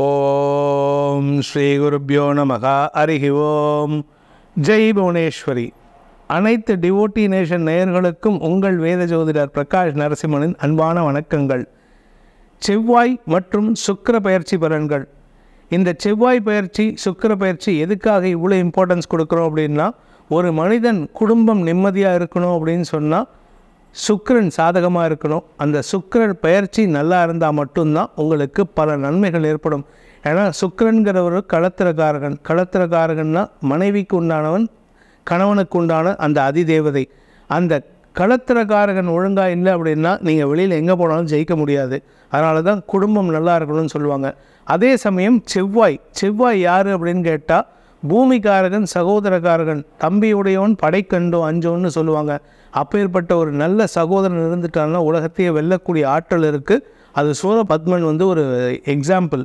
ஓம் ஸ்ரீ குருப்யோ நமக. ஹரிஹி ஓம். ஜெய் புவனேஸ்வரி. அனைத்து டிவோட்டி நேஷன் நேயர்களுக்கும் உங்கள் வேத ஜோதிடர் பிரகாஷ் நரசிம்மனின் அன்பான வணக்கங்கள். செவ்வாய் மற்றும் சுக்கிர பயிற்சி பலன்கள். இந்த செவ்வாய் பயிற்சி சுக்கிர பயிற்சி எதுக்காக இவ்வளோ இம்பார்ட்டன்ஸ் கொடுக்குறோம் அப்படின்னா, ஒரு மனிதன் குடும்பம் நிம்மதியாக இருக்கணும் அப்படின்னு சொன்னால் சுக்கிரன் சாதகமாக இருக்கணும். அந்த சுக்கிரன் பயிற்சி நல்லா இருந்தால் மட்டும்தான் உங்களுக்கு பல நன்மைகள் ஏற்படும். ஏன்னா சுக்கிரன்கிற ஒரு களத்திரக்காரகன்னா மனைவிக்கு உண்டானவன், கணவனுக்கு உண்டான அந்த அதிதேவதை. அந்த களத்திரக்காரகன் ஒழுங்காக இல்லை அப்படின்னா நீங்கள் வெளியில் எங்கே போனாலும் ஜெயிக்க முடியாது. அதனால தான் குடும்பம் நல்லா இருக்கணும்னு சொல்லுவாங்க. அதே சமயம் செவ்வாய் யார் அப்படின்னு கேட்டால், பூமிக்காரகன், சகோதரக்காரகன், தம்பியுடையவன் படைக்கண்டோ அஞ்சோன்னு சொல்லுவாங்க. அப்பேற்பட்ட ஒரு நல்ல சகோதரன் இருந்துட்டாங்கன்னா உலகத்தையே வெல்லக்கூடிய ஆற்றல் இருக்குது. அது சூரபத்மன் ஒரு எக்ஸாம்பிள்.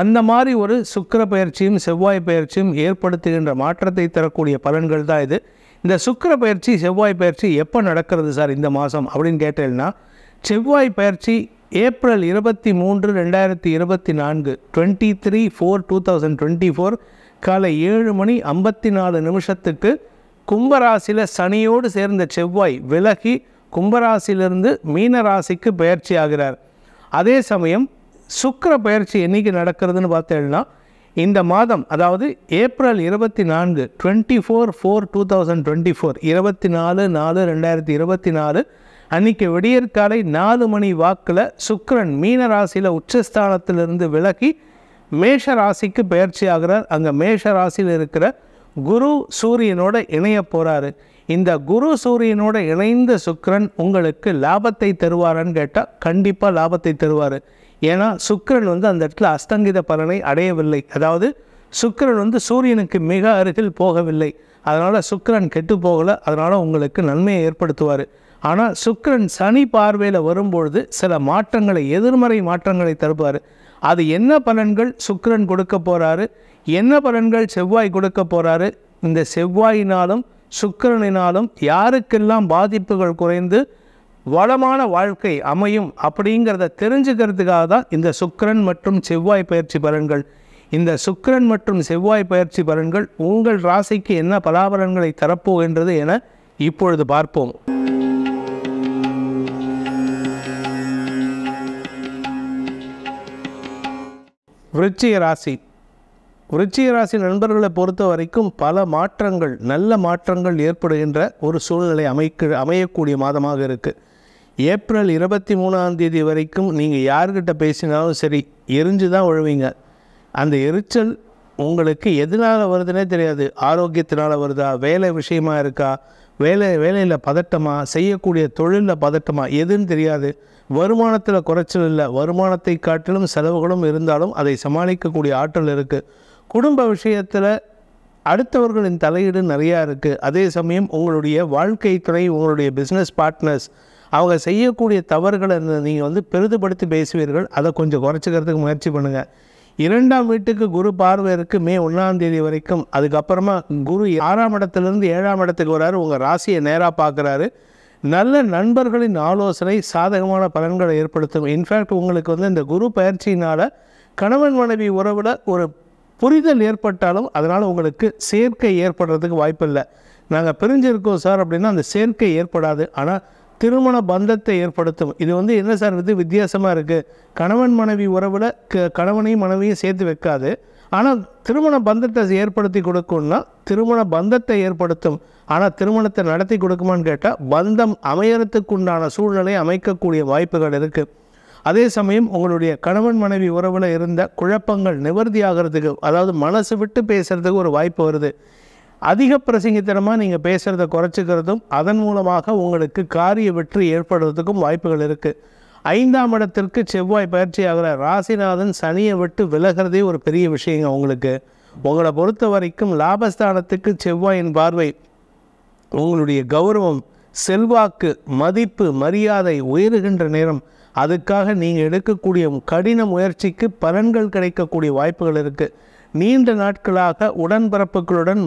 அந்த மாதிரி ஒரு சுக்கிர பயிற்சியும் செவ்வாய் பயிற்சியும் ஏற்படுத்துகின்ற மாற்றத்தை தரக்கூடிய பலன்கள் தான் இது. இந்த சுக்கிர பயிற்சி செவ்வாய் பயிற்சி எப்போ நடக்கிறது சார் இந்த மாதம் அப்படின்னு கேட்டேன்னா, செவ்வாய் பயிற்சி ஏப்ரல் 23, 2024 23/4/2024 காலை 7:54 கும்பராசியில் சனியோடு சேர்ந்த செவ்வாய் விலகி கும்பராசியிலிருந்து மீனராசிக்கு பயிற்சி ஆகிறார். அதே சமயம் சுக்கிர பயிற்சி என்றைக்கு நடக்கிறதுன்னு பார்த்தேன்னா, இந்த மாதம், அதாவது ஏப்ரல் 24 24/4/2024 24/4/2024 அன்றைக்கி விடியற்காலை 4 மணி வாக்கில் சுக்கிரன் மீனராசியில் உச்சஸ்தானத்திலிருந்து விலகி மேஷ ராசிக்கு பயிற்சி ஆகிறார். அங்கே மேஷ ராசியில் இருக்கிற குரு சூரியனோட இணைய போகிறாரு. இந்த குரு சூரியனோட இணைந்த சுக்கிரன் உங்களுக்கு லாபத்தை தருவாரான்னு கேட்டால் கண்டிப்பாக லாபத்தை தருவார். ஏன்னா சுக்கிரன் அந்த இடத்துல அஸ்தங்கித பலனை அடையவில்லை. அதாவது சுக்கிரன் சூரியனுக்கு மிக அருகில் போகவில்லை. அதனால் சுக்கிரன் கெட்டு போகலை. அதனால் உங்களுக்கு நன்மையை ஏற்படுத்துவார். ஆனால் சுக்கிரன் சனி பார்வையில் வரும்பொழுது சில மாற்றங்களை, எதிர்மறை மாற்றங்களை தருவார். அது என்ன பலன்கள் சுக்கிரன் கொடுக்க போகிறாரு, என்ன பலன்கள் செவ்வாய் கொடுக்க போகிறாரு, இந்த செவ்வாயினாலும் சுக்கிரனினாலும் யாருக்கெல்லாம் பாதிப்புகள் குறைந்து வளமான வாழ்க்கை அமையும் அப்படிங்கிறத தெரிஞ்சுக்கிறதுக்காக தான் இந்த சுக்கிரன் மற்றும் செவ்வாய் பயிற்சி பலன்கள். இந்த சுக்கிரன் மற்றும் செவ்வாய் பயிற்சி பலன்கள் உங்கள் ராசிக்கு என்ன பலாபலன்களை தரப்போகின்றது என இப்பொழுது பார்ப்போம். விருச்சிக ராசி நண்பர்களை பொறுத்த வரைக்கும் பல மாற்றங்கள், நல்ல மாற்றங்கள் ஏற்படுகின்ற ஒரு சூழ்நிலை அமையக்கூடிய மாதமாக இருக்குது. ஏப்ரல் 23 வரைக்கும் நீங்கள் யார்கிட்ட பேசினாலும் சரி எரிஞ்சு தான் விழுவீங்க. அந்த எரிச்சல் உங்களுக்கு எதனால் வருதுன்னே தெரியாது. ஆரோக்கியத்தினால் வருதா, வேலை விஷயமா இருக்கா, வேலையில் பதட்டமா, செய்யக்கூடிய தொழிலில் பதட்டமா, எதுன்னு தெரியாது. வருமானத்தில் குறைச்சல் இல்லை, வருமானத்தை காட்டிலும் செலவுகளும் இருந்தாலும் அதை சமாளிக்கக்கூடிய ஆற்றல் இருக்குது. குடும்ப விஷயத்தில் அடுத்தவர்களின் தலையீடு நிறையா இருக்குது. அதே சமயம் உங்களுடைய வாழ்க்கை துணை, உங்களுடைய பிஸ்னஸ் பார்ட்னர்ஸ், அவங்க செய்யக்கூடிய தவறுகளை நீங்கள் பெரிதுபடுத்தி பேசுவீர்கள். அதை கொஞ்சம் குறைச்சிக்கிறதுக்கு முயற்சி பண்ணுங்கள். 2ஆம் வீட்டுக்கு குரு பார்வை இருக்குது மே 1 வரைக்கும். அதுக்கப்புறமா குரு 6ஆம் இடத்துலேருந்து 7ஆம் இடத்துக்கு வராரு. உங்கள் ராசியை நேராக பார்க்குறாரு. நல்ல நண்பர்களின் ஆலோசனை சாதகமான பலன்களை ஏற்படுத்தும். இன்ஃபேக்ட் உங்களுக்கு இந்த குரு பயிற்சியினால் கணவன் மனைவி உறவில் ஒரு புரிதல் ஏற்பட்டாலும் அதனால் உங்களுக்கு சேர்க்கை ஏற்படுறதுக்கு வாய்ப்பில்லை. நாங்கள் பிரிஞ்சிருக்கோம் சார் அப்படின்னா அந்த சேர்க்கை ஏற்படாது. ஆனால் திருமண பந்தத்தை ஏற்படுத்தும். இது என்ன சார் வித்தியாசமாக இருக்குது, கணவன் மனைவி உறவில் கணவனையும் மனைவியும் சேர்த்து வைக்காது, ஆனால் திருமண பந்தத்தை ஏற்படுத்தி கொடுக்கும்னா திருமண பந்தத்தை ஏற்படுத்தும். ஆனால் திருமணத்தை நடத்தி கொடுக்குமான்னு கேட்டால் பந்தம் அமையறதுக்கு உண்டான சூழ்நிலை அமைக்கக்கூடிய வாய்ப்புகள் இருக்குது. அதே சமயம் உங்களுடைய கணவன் மனைவி உறவில் இருந்த குழப்பங்கள் நிவர்த்தி ஆகிறதுக்கு, அதாவது மனசு விட்டு பேசுகிறதுக்கு ஒரு வாய்ப்பு வருது. அதிக பிரசங்கித்தனமாக நீங்கள் பேசுகிறத குறைச்சிக்கிறதும் அதன் மூலமாக உங்களுக்கு காரிய வெற்றி ஏற்படுறதுக்கும் வாய்ப்புகள் இருக்குது. 5ஆம் இடத்திற்கு செவ்வாய் பயிற்சி ஆகிற ராசிநாதன் சனியை விட்டு விலகிறதே ஒரு பெரிய விஷயங்க. உங்களை பொறுத்த வரைக்கும் லாபஸ்தானத்துக்கு செவ்வாயின் பார்வை உங்களுடைய கௌரவம், செல்வாக்கு, மதிப்பு, மரியாதை உயருகின்ற நேரம். அதுக்காக நீங்கள் எடுக்கக்கூடிய கடின முயற்சிக்கு பலன்கள் கிடைக்கக்கூடிய வாய்ப்புகள் இருக்குது. நீண்ட நாட்களாக உடன்பிறப்புகளுடன்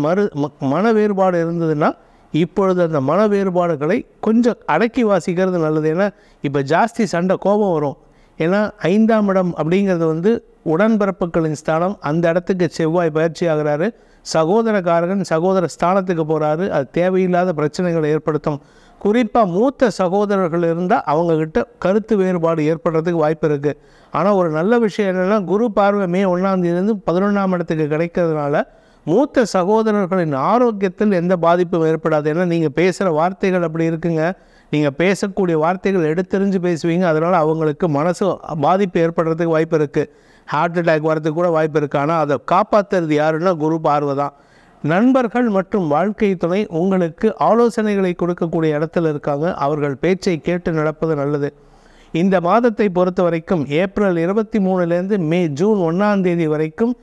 மன வேறுபாடு இருந்ததுன்னா இப்பொழுது அந்த மன வேறுபாடுகளை கொஞ்சம் அடக்கி வாசிக்கிறது நல்லது. ஏன்னா இப்போ ஜாஸ்தி சண்டை, கோபம் வரும். ஏன்னா 5ஆம் இடம் அப்படிங்கிறது உடன்பிறப்புகளின் ஸ்தானம், அந்த இடத்துக்கு செவ்வாய் பயிற்சி ஆகிறாரு. சகோதரக்காரகன் சகோதர ஸ்தானத்துக்கு போகிறாரு. அது தேவையில்லாத பிரச்சனைகளை ஏற்படுத்தும். குறிப்பாக மூத்த சகோதரர்கள் இருந்தால் அவங்கக்கிட்ட கருத்து வேறுபாடு ஏற்படுறதுக்கு வாய்ப்பு இருக்குது. ஆனால் ஒரு நல்ல விஷயம் என்னென்னா, குரு பார்வை மே 1 11ஆம் இடத்துக்கு கிடைக்கிறதுனால மூத்த சகோதரர்களின் ஆரோக்கியத்தில் எந்த பாதிப்பும் ஏற்படாது. ஏன்னா நீங்கள் பேசுகிற வார்த்தைகள் அப்படி இருக்குங்க. நீங்கள் பேசக்கூடிய வார்த்தைகள் எடுத்தெறிஞ்சு பேசுவீங்க. அதனால் அவங்களுக்கு மனசு பாதிப்பு ஏற்படுறதுக்கு வாய்ப்பு இருக்குது. ஹார்ட் அட்டாக் வரதுக்கு கூட வாய்ப்பு இருக்குது. ஆனால் அதை காப்பாற்றுறது யாருன்னா குரு பார்வை தான். நண்பர்கள் மற்றும் வாழ்க்கை துணை உங்களுக்கு ஆலோசனைகளை கொடுக்கக்கூடிய இடத்துல இருக்காங்க. அவர்கள் பேச்சை கேட்டு நடப்பது நல்லது. இந்த மாதத்தை பொறுத்த வரைக்கும் ஏப்ரல் 23 ஜூன் 1 வரைக்கும்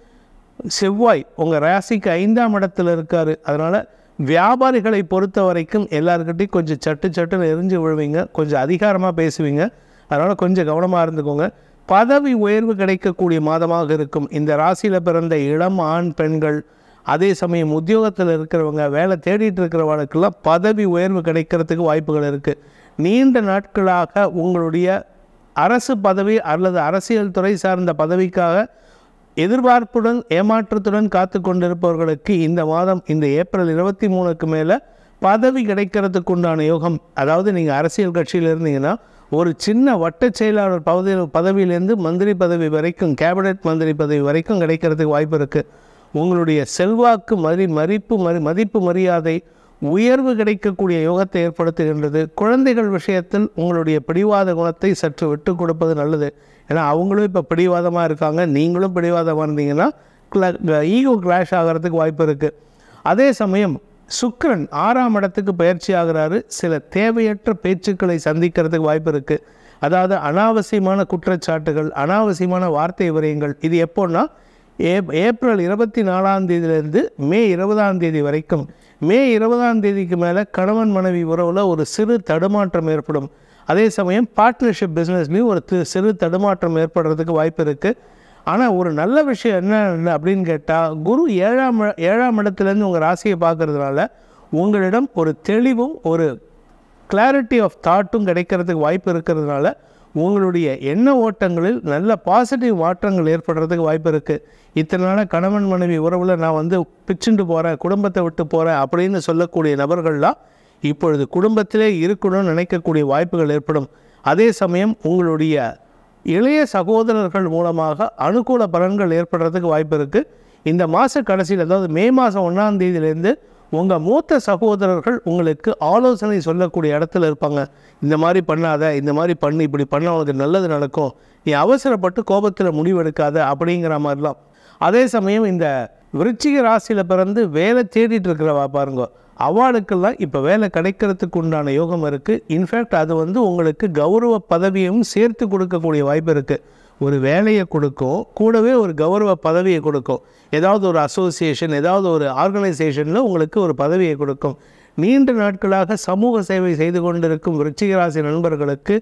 செவ்வாய் உங்கள் ராசிக்கு 5ஆம் இடத்துல இருக்கார். அதனால் வியாபாரிகளை பொறுத்த வரைக்கும் எல்லாருக்கிட்டையும் கொஞ்சம் சட்டுன்னு எரிஞ்சு விழுவீங்க. கொஞ்சம் அதிகாரமாக பேசுவீங்க. அதனால் கொஞ்சம் கவனமாக இருந்துக்கோங்க. பதவி உயர்வு கிடைக்கக்கூடிய மாதமாக இருக்கும். இந்த ராசியில் பிறந்த இளம் ஆண் பெண்கள், அதே சமயம் உத்தியோகத்தில் இருக்கிறவங்க, வேலை தேடிட்டு இருக்கிறவங்களுக்கெல்லாம் பதவி உயர்வு கிடைக்கிறதுக்கு வாய்ப்புகள் இருக்குது. நீண்ட நாட்களாக உங்களுடைய அரசு பதவி அல்லது அரசியல் துறை சார்ந்த பதவிக்காக எதிர்பார்ப்புடன் ஏமாற்றத்துடன் காத்து கொண்டிருப்பவர்களுக்கு இந்த மாதம், இந்த ஏப்ரல் 23க்கு மேலே பதவி கிடைக்கிறதுக்கு உண்டான யோகம். அதாவது நீங்கள் அரசியல் கட்சியில் இருந்தீங்கன்னா ஒரு சின்ன வட்ட செயலாளர் பதவியிலேருந்து மந்திரி பதவி வரைக்கும், கேபினெட் மந்திரி பதவி வரைக்கும் கிடைக்கிறதுக்கு வாய்ப்பு இருக்குது. உங்களுடைய செல்வாக்கு மதிப்பு மரியாதை உயர்வு கிடைக்கக்கூடிய யோகத்தை ஏற்படுத்துகின்றது. குழந்தைகள் விஷயத்தில் உங்களுடைய பிடிவாத குணத்தை சற்று விட்டு கொடுப்பது நல்லது. ஏன்னா அவங்களும் இப்போ பிடிவாதமாக இருக்காங்க, நீங்களும் பிடிவாதமாக இருந்தீங்கன்னா ஈகோ கிளாஷ் ஆகிறதுக்கு வாய்ப்பு இருக்குது. அதே சமயம் சுக்கிரன் 6ஆம் இடத்துக்கு பயிற்சி ஆகிறாரு. சில தேவையற்ற பேச்சுக்களை சந்திக்கிறதுக்கு வாய்ப்பு இருக்குது. அதாவது அனாவசியமான குற்றச்சாட்டுகள், அனாவசியமான வார்த்தை விரயங்கள். இது எப்போன்னா ஏப்ரல் 24 மே 20 வரைக்கும். மே 20 மேலே கணவன் மனைவி உறவில் ஒரு சிறு தடுமாற்றம் ஏற்படும். அதே சமயம் பார்ட்னர்ஷிப் பிஸ்னஸ்லேயும் ஒரு சிறு தடுமாற்றம் ஏற்படுறதுக்கு வாய்ப்பு இருக்குது. ஆனால் ஒரு நல்ல விஷயம் என்ன அப்படின்னு கேட்டால், குரு 7ஆம் இடத்துலேருந்து உங்கள் ராசியை பார்க்கறதுனால உங்களிடம் ஒரு தெளிவும் ஒரு கிளாரிட்டி ஆஃப் தாட்டும் கிடைக்கிறதுக்கு வாய்ப்பு இருக்கிறதுனால உங்களுடைய எண்ண ஓட்டங்களில் நல்ல பாசிட்டிவ் மாற்றங்கள் ஏற்படுறதுக்கு வாய்ப்பு இருக்குது. இத்தனை நாள் கணவன் மனைவி உறவில் நான் பிச்சுண்டு போகிறேன், குடும்பத்தை விட்டு போகிறேன் அப்படின்னு சொல்லக்கூடிய நபர்கள்லாம் இப்பொழுது குடும்பத்திலே இருக்கணும்னு நினைக்கக்கூடிய வாய்ப்புகள் ஏற்படும். அதே சமயம் உங்களுடைய இளைய சகோதரர்கள் மூலமாக அனுகூல பலன்கள் ஏற்படுறதுக்கு வாய்ப்பு இருக்குது. இந்த மாத கடைசியில், அதாவது மே மாதம் 1 உங்கள் மூத்த சகோதரர்கள் உங்களுக்கு ஆலோசனை சொல்லக்கூடிய இடத்துல இருப்பாங்க. இந்த மாதிரி பண்ணாத, இந்த மாதிரி பண்ணு, இப்படி பண்ண உனக்கு நல்லது நடக்கும், நீ அவசரப்பட்டு கோபத்தில் முடிவெடுக்காத அப்படிங்கிற மாதிரிலாம். அதே சமயம் இந்த விருச்சிக ராசியில் பிறந்து வேலை தேடிட்டு இருக்கிறவா பாருங்க, அவளுக்கெல்லாம் இப்போ வேலை கிடைக்கிறதுக்கு உண்டான யோகம் இருக்குது. இன்ஃபேக்ட் அது உங்களுக்கு கௌரவ பதவியும் சேர்த்து கொடுக்கக்கூடிய வாய்ப்பு இருக்குது. ஒரு வேலையை கொடுக்கும், கூடவே ஒரு கௌரவ பதவியை கொடுக்கும். ஏதாவது ஒரு அசோசியேஷன், ஏதாவது ஒரு ஆர்கனைசேஷனில் உங்களுக்கு ஒரு பதவியை கொடுக்கும். நீண்ட நாட்களாக சமூக சேவை செய்து கொண்டிருக்கும் விருச்சிக ராசி நண்பர்களுக்கு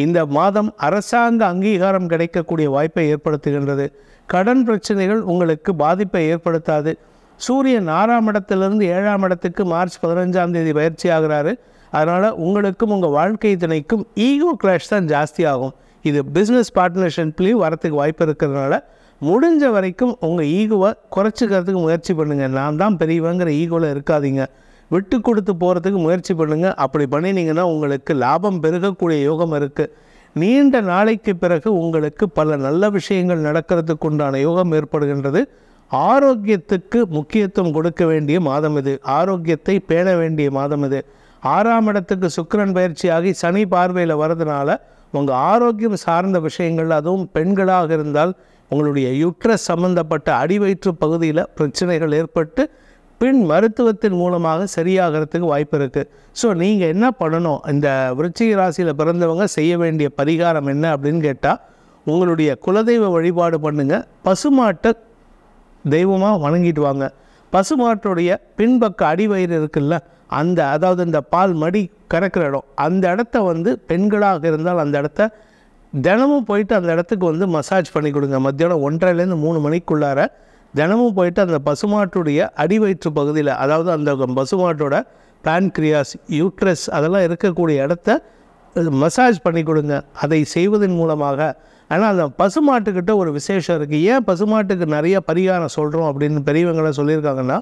இந்த மாதம் அரசாங்க அங்கீகாரம் கிடைக்கக்கூடிய வாய்ப்பை ஏற்படுத்துகின்றது. கடன் பிரச்சனைகள் உங்களுக்கு பாதிப்பை ஏற்படுத்தாது. சூரியன் 6ஆம் இடத்திலிருந்து 7ஆம் இடத்துக்கு மார்ச் 15 பயிற்சி ஆகிறாரு. அதனால் உங்களுக்கும் உங்கள் வாழ்க்கை துணைக்கும் ஈகோ கிளாஷ் தான் ஜாஸ்தி ஆகும். இது பிஸ்னஸ் பார்ட்னர்ஷிப்லேயும் வரத்துக்கு வாய்ப்பு இருக்கிறதுனால முடிஞ்ச வரைக்கும் உங்கள் ஈகோவை குறைச்சிக்கிறதுக்கு முயற்சி பண்ணுங்கள். நான் தான் பெரியவங்கிற ஈகோவில் இருக்காதீங்க, விட்டு கொடுத்து போகிறதுக்கு முயற்சி பண்ணுங்கள். அப்படி பண்ணினீங்கன்னா உங்களுக்கு லாபம் பெருகக்கூடிய யோகம் இருக்குது. நீண்ட நாளைக்கு பிறகு உங்களுக்கு பல நல்ல விஷயங்கள் நடக்கிறதுக்கு உண்டான யோகம் ஏற்படுகின்றது. ஆரோக்கியத்துக்கு முக்கியத்துவம் கொடுக்க வேண்டிய மாதம் இது. ஆரோக்கியத்தை பேண வேண்டிய மாதம் இது. 6ஆம் இடத்துக்கு சுக்கிரன் பயிற்சியாகி சனி பார்வையில் வரதுனால உங்கள் ஆரோக்கியம் சார்ந்த விஷயங்கள், அதுவும் பெண்களாக இருந்தால் உங்களுடைய யூட்ரஸ் சம்பந்தப்பட்ட அடிவயிற்று பகுதியில் பிரச்சனைகள் ஏற்பட்டு பின் மருத்துவத்தின் மூலமாக சரியாகிறதுக்கு வாய்ப்பு இருக்குது. ஸோ நீங்கள் என்ன பண்ணணும், இந்த விருச்சிக ராசியில் பிறந்தவங்க செய்ய வேண்டிய பரிகாரம் என்ன அப்படின்னு கேட்டால், உங்களுடைய குலதெய்வ வழிபாடு பண்ணுங்கள். பசுமாட்டை தெய்வமாக வணங்கிட்டு வாங்க. பசுமாட்டுடைய பின்பக்க அடிவயிறு இருக்குல்ல, அதாவது இந்த பால் மடி கறக்கிற இடம், அந்த இடத்த பெண்களாக இருந்தால் அந்த இடத்த தினமும் போயிட்டு அந்த இடத்துக்கு மசாஜ் பண்ணி கொடுங்க. மத்தியானம் 1:30 3 மணிக்குள்ளார தினமும் போயிட்டு அந்த பசுமாட்டுடைய அடிவயிற்று பகுதியில், அதாவது அந்த பசுமாட்டோட பான்கிரியாஸ், யூட்ரஸ் அதெல்லாம் இருக்கக்கூடிய இடத்த மசாஜ் பண்ணி கொடுங்க. அதை செய்வதன் மூலமாக ஆனால் அந்த பசுமாட்டுக்கிட்ட ஒரு விசேஷம் இருக்குது. ஏன் பசுமாட்டுக்கு நிறைய பரிகாரம் சொல்கிறோம் அப்படின்னு பெரியவங்களை சொல்லியிருக்காங்கன்னா,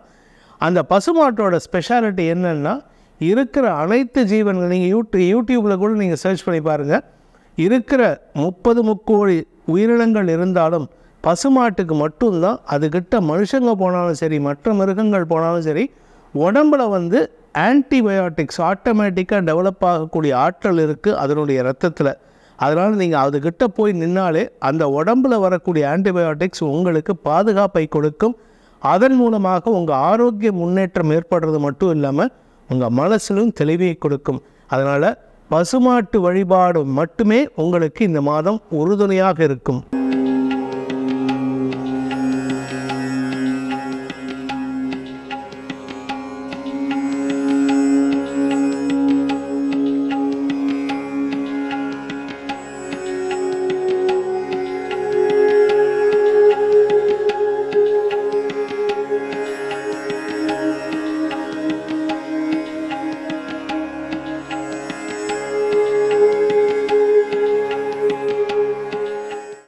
அந்த பசுமாட்டோட ஸ்பெஷாலிட்டி என்னென்னா, இருக்கிற அனைத்து ஜீவன்கள் நீங்கள் யூடியூப்பில் கூட நீங்கள் சர்ச் பண்ணி பாருங்கள், இருக்கிற 30 முக்கோடி உயிரினங்கள் இருந்தாலும் பசுமாட்டுக்கு மட்டும்தான் அதுக்கிட்ட மனுஷங்க போனாலும் சரி மற்ற மிருகங்கள் போனாலும் சரி உடம்பில் வந்து ஆன்டிபயோட்டிக்ஸ் ஆட்டோமேட்டிக்காக டெவலப் ஆகக்கூடிய ஆற்றல் இருக்குது அதனுடைய ரத்தத்தில். அதனால் நீங்கள் அதுக்கிட்ட போய் நின்னாலே அந்த உடம்பில் வரக்கூடிய ஆன்டிபயோட்டிக்ஸ் உங்களுக்கு பாதுகாப்பை கொடுக்கும். அதன் மூலமாக உங்கள் ஆரோக்கிய முன்னேற்றம் ஏற்படுறது மட்டும் இல்லாமல் உங்கள் மனசிலும் தெளிவை கொடுக்கும். அதனால் பசுமாட்டு வழிபாடு மட்டுமே உங்களுக்கு இந்த மாதம் உறுதுணையாக இருக்கும்.